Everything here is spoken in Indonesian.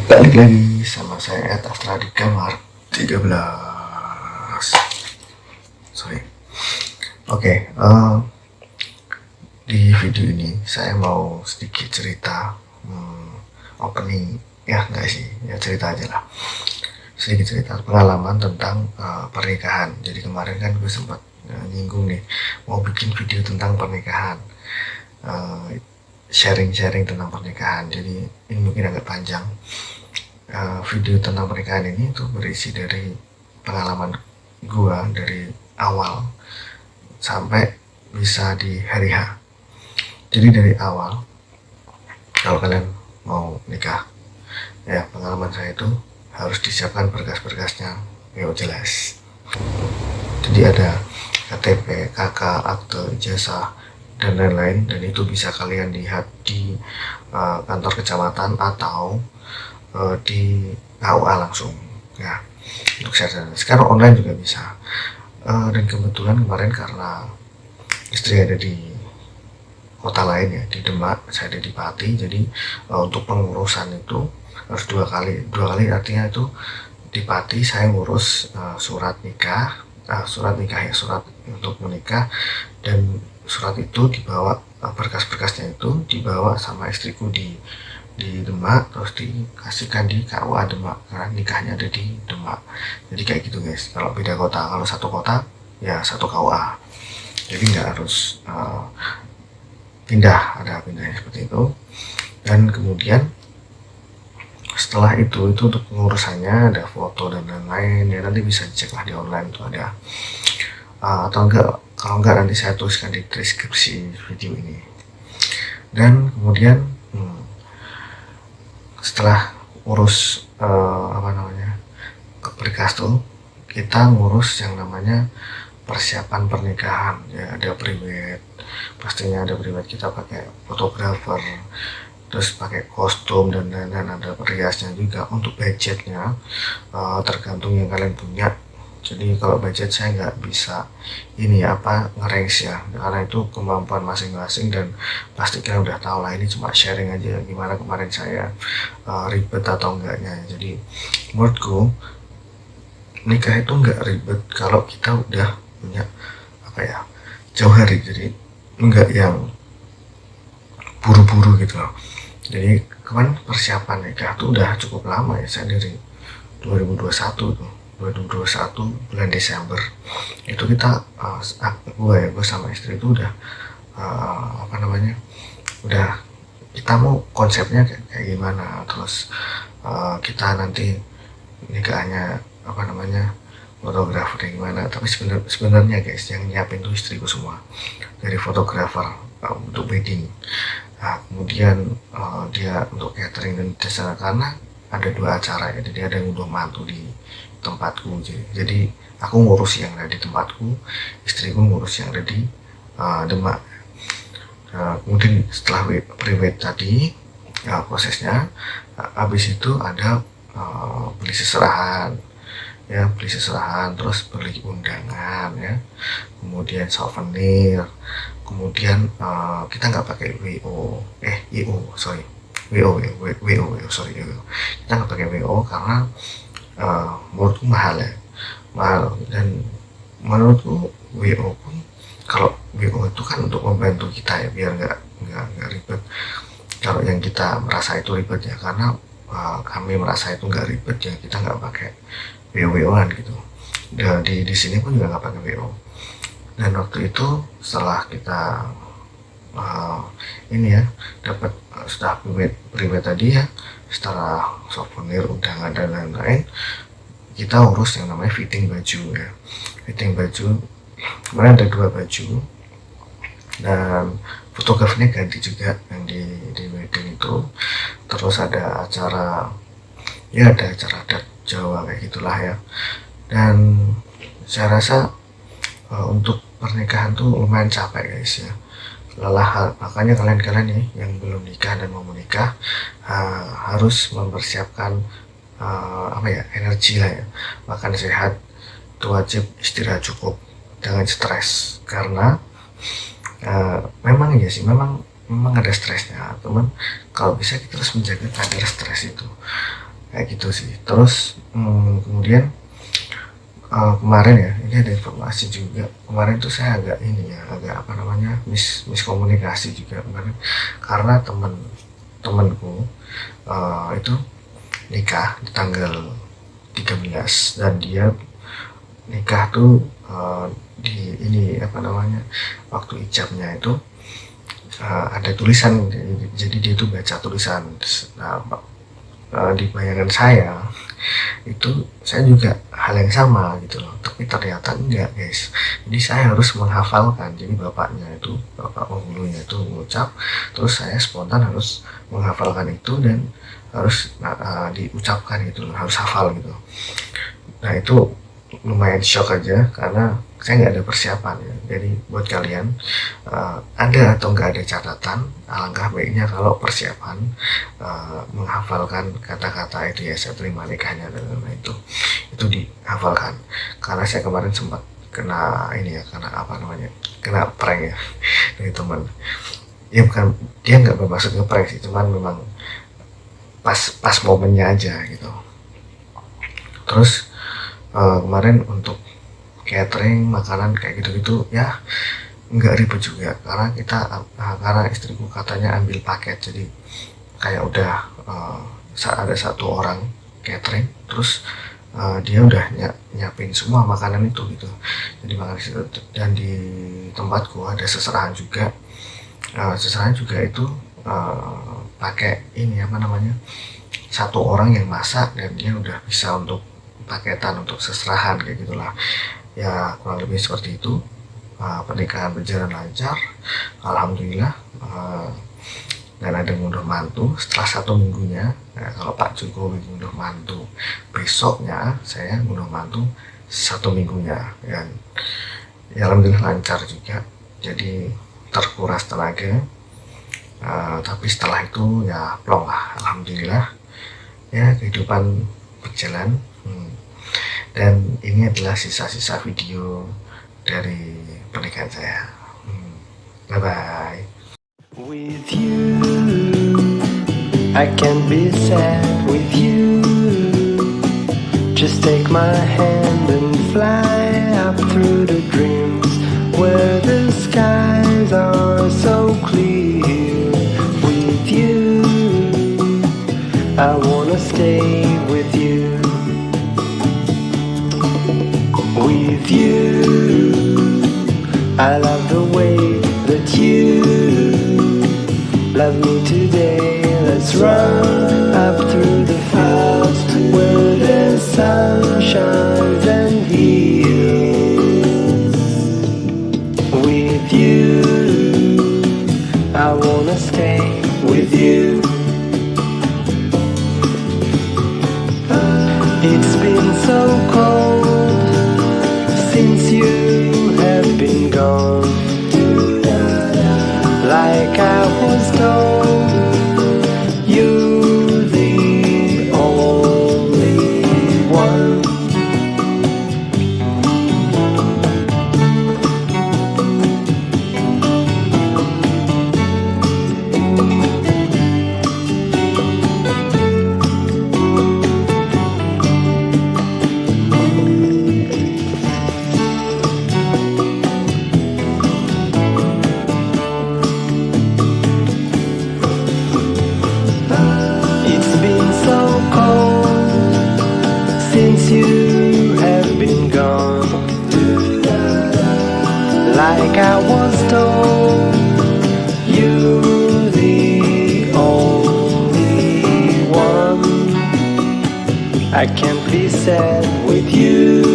Balik lagi sama saya Ed Astradika Mark 13. Sorry. Oke, di video ini saya mau sedikit cerita opening. Ya enggak sih, ya cerita aja lah. Sedikit cerita pengalaman tentang pernikahan. Jadi kemarin kan gue sempat nyinggung nih, mau bikin video tentang pernikahan, sharing-sharing tentang pernikahan. Jadi ini mungkin agak panjang. Video tentang pernikahan ini tuh berisi dari pengalaman gua dari awal sampai bisa di hari H. Jadi dari awal, kalau kalian mau nikah, ya pengalaman saya itu harus disiapkan berkas-berkasnya, ya jelas. Jadi ada KTP, KK, akte, ijazah, dan lain-lain, dan itu bisa kalian lihat di kantor kecamatan atau di KUA langsung ya, untuk share. Sekarang online juga bisa. Dan kebetulan kemarin karena istri ada di kota lain ya, di Demak, saya ada di Pati, jadi untuk pengurusan itu harus dua kali artinya itu di Pati saya ngurus surat nikah untuk menikah, dan surat itu dibawa, berkas-berkasnya itu dibawa sama istriku di Demak, terus dikasihkan di KUA Demak karena nikahnya ada di Demak. Jadi kayak gitu guys, kalau beda kota, kalau satu kota ya satu KUA, jadi nggak harus ada pindahnya seperti itu. Dan kemudian setelah itu untuk pengurusannya ada foto dan lain-lain ya, nanti bisa dicek lah di online tuh ada, atau enggak, kalau enggak nanti saya tuliskan di deskripsi video ini. Dan kemudian setelah urus berkas tuh, kita ngurus yang namanya persiapan pernikahan ya, ada priwet, pastinya ada priwet, kita pakai fotografer, terus pakai kostum dan lain-lain, ada perhiasnya juga. Untuk budgetnya tergantung yang kalian punya. Jadi kalau budget saya nggak bisa ini ngerange ya, karena itu kemampuan masing-masing, dan pasti kalian udah tahu lah, ini cuma sharing aja gimana kemarin saya ribet atau enggaknya. Jadi menurutku nikah itu nggak ribet kalau kita udah punya jauh hari, jadi nggak yang buru-buru gitu loh. Jadi kemarin persiapan nikah tuh udah cukup lama ya, saya dari 2021 tuh, 2021 bulan Desember itu kita gue sama istri itu udah udah kita mau konsepnya kayak gimana, terus kita nanti nikahnya fotografernya gimana. Tapi sebenarnya guys, yang nyiapin tuh istriku semua, dari fotografer untuk wedding, kemudian dia untuk catering dan jasa, karena ada 2 acara ya, jadi ada yang udah mantu di tempatku, jadi aku ngurus yang ada di tempatku, istriku ngurus yang ada di Demak. Kemudian setelah prewed tadi prosesnya, habis itu ada beli seserahan, terus beli undangan ya, kemudian souvenir, kemudian kita nggak pakai WO, kita nggak pakai WO karena menurutku mahal, dan menurutku WO pun, kalau WO itu kan untuk membantu kita ya, biar nggak ribet. Kalau yang kita merasa itu ribet ya, karena kami merasa itu nggak ribet ya, kita nggak pakai WO-an gitu. Dan di sini pun juga nggak pakai WO. Dan waktu itu setelah kita dapat sudah pribadi tadi ya, setelah souvenir, undangan dan lain-lain, kita urus yang namanya fitting baju ya. Fitting baju kemarin ada 2 baju, dan fotografernya ganti juga yang di wedding itu. Terus ada acara adat Jawa kayak gitulah ya. Dan saya rasa untuk pernikahan tuh lumayan capek guys ya, lelah. Makanya kalian nih yang belum nikah dan mau menikah harus mempersiapkan energi lah ya, makan sehat, itu wajib, istirahat cukup, jangan stres, karena memang ada stresnya teman. Kalau bisa kita harus menjaga kadar stres itu. kayak gitu sih. Terus kemudian kemarin ya, ini ada informasi juga. Kemarin tuh saya agak ini ya, agak apa namanya, miskomunikasi juga kemarin, karena temenku itu nikah di tanggal 13 dan dia nikah tuh di ini apa namanya, waktu ijabnya itu ada tulisan, jadi dia itu baca tulisan. Nah, di bayangan saya itu saya juga hal yang sama gitu loh, tapi ternyata enggak guys. Jadi saya harus menghafalkan, jadi bapak penghulunya itu mengucap, terus saya spontan harus menghafalkan itu dan harus diucapkan gitu loh, harus hafal gitu. Nah itu lumayan shock aja karena saya nggak ada persiapan ya. Jadi buat kalian ada atau nggak ada catatan, alangkah baiknya kalau persiapan menghafalkan kata-kata itu ya, saya terima nikahnya dan lain-lain itu dihafalkan. Karena saya kemarin sempat kena ini ya, kena apa namanya, kena prank ya dari teman. Ya bukan, dia nggak bermaksud nge-prank sih, cuman memang pas momennya aja gitu. Terus kemarin untuk catering, makanan kayak gitu-gitu ya nggak ribet juga, karena karena istriku katanya ambil paket, jadi kayak udah ada satu orang catering, terus dia udah nyiapin semua makanan itu gitu. Jadi makanan itu, dan di tempatku ada seserahan juga. Seserahan juga itu pakai ini apa namanya, satu orang yang masak dan dia udah bisa untuk paketan untuk seserahan kayak gitulah ya, kurang lebih seperti itu. Pernikahan berjalan lancar alhamdulillah, dan ada ngunduh mantu setelah 1 minggunya. Nah, kalau Pak Jokowi ngunduh mantu besoknya, saya ngunduh mantu 1 minggunya, dan ya alhamdulillah lancar juga, jadi terkuras tenaga. Tapi setelah itu ya plong lah, alhamdulillah ya, kehidupan berjalan. Dan ini adalah sisa-sisa video dari pernikahan saya. Bye bye. With you, I can be sad with you. Just take my hand and fly up through the dreams where the skies are so clear. With you, I wanna stay with you. With you, I love the way that you love me today. Let's run up through the fields where the sun shines and heals. With you, I wanna stay with you. It's been so cold since you have been gone. Like I was told, you're the only one. Since you have been gone, like I was told, you're the only one. I can't be sad with you.